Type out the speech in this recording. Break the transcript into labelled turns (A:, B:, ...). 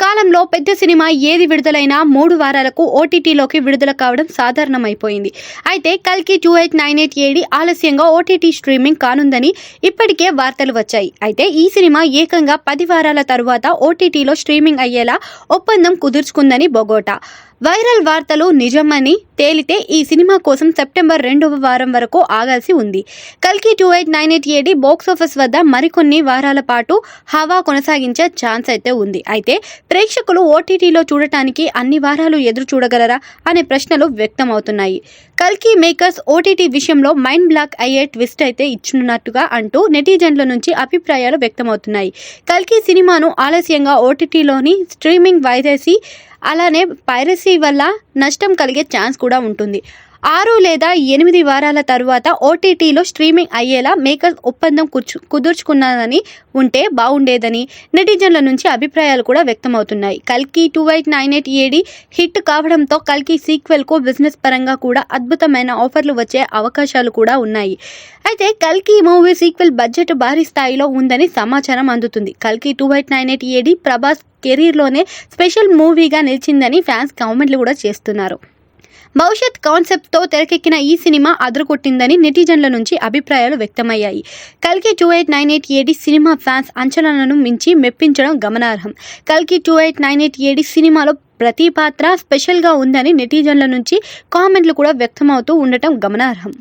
A: కాలంలో పెద్ద సినిమా ఏది విడుదలైనా 3 వారాలకు ఓటీటీలోకి విడుదల కావడం సాధారణమైపోయింది. అయితే కల్కి 2898 ఏడి ఆలస్యంగా ఓటీటీ స్ట్రీమింగ్ కానుందని ఇప్పటికే వార్తలు వచ్చాయి. అయితే ఈ సినిమా ఏకంగా 10 వారాల తరువాత ఓటీటీలో స్ట్రీమింగ్ అయ్యేలా ఒప్పందం కుదుర్చుకుందని బొగోటా. వైరల్ వార్తలు నిజమని తేలితే ఈ సినిమా కోసం సెప్టెంబర్ 2వ వారం వరకు ఆగాల్సి ఉంది. కల్కి 2898 ఏడి బాక్సాఫీస్ వద్ద మరికొన్ని వారాల పాటు హవా కొనసాగించే ఛాన్స్ అయితే ఉంది. అయితే ప్రేక్షకులు ఓటీటీలో చూడటానికి అన్ని వారాలు ఎదురు చూడగలరా అనే ప్రశ్నలు వ్యక్తమవుతున్నాయి. కల్కి మేకర్స్ ఓటీటీ విషయంలో మైండ్ బ్లాక్ అయ్యే ట్విస్ట్ అయితే ఇచ్చినట్టుగా అంటూ నెటిజన్ల నుంచి అభిప్రాయాలు వ్యక్తమవుతున్నాయి. కల్కి సినిమాను ఆలస్యంగా ఓటీటీలోని స్ట్రీమింగ్ వైదేసి అలానే పైరసీ వల్ల నష్టం కలిగే ఛాన్స్ కూడా ఉంటుంది. 6 లేదా 8 వారాల తరువాత ఓటీటీలో స్ట్రీమింగ్ అయ్యేలా మేకర్స్ ఒప్పందం కుదుర్చుకున్నదని ఉంటే బాగుండేదని నెటిజన్ల నుంచి అభిప్రాయాలు కూడా వ్యక్తమవుతున్నాయి. కల్కి 2898 ఏడి హిట్ కావడంతో కల్కి సీక్వెల్కు బిజినెస్ పరంగా కూడా అద్భుతమైన ఆఫర్లు వచ్చే అవకాశాలు కూడా ఉన్నాయి. అయితే కల్కి మూవీ సీక్వెల్ బడ్జెట్ భారీ స్థాయిలో ఉందని సమాచారం అందుతుంది. కల్కి 2898 ఏడి ప్రభాస్ కెరీర్లోనే స్పెషల్ మూవీగా నిలిచిందని ఫ్యాన్స్ కామెంట్లు కూడా చేస్తున్నారు. భవిష్యత్ కాన్సెప్ట్తో తెరకెక్కిన ఈ సినిమా అదరగొట్టిందని నెటిజన్ల నుంచి అభిప్రాయాలు వ్యక్తమయ్యాయి. కల్కి 2898 ఏడి సినిమా ఫ్యాన్స్ అంచనాలను మించి మెప్పించడం గమనార్హం. కల్కి 2898 ఏడి సినిమాలో ప్రతి పాత్ర స్పెషల్గా ఉందని నెటిజన్ల నుంచి కామెంట్లు కూడా వ్యక్తమవుతూ ఉండటం గమనార్హం.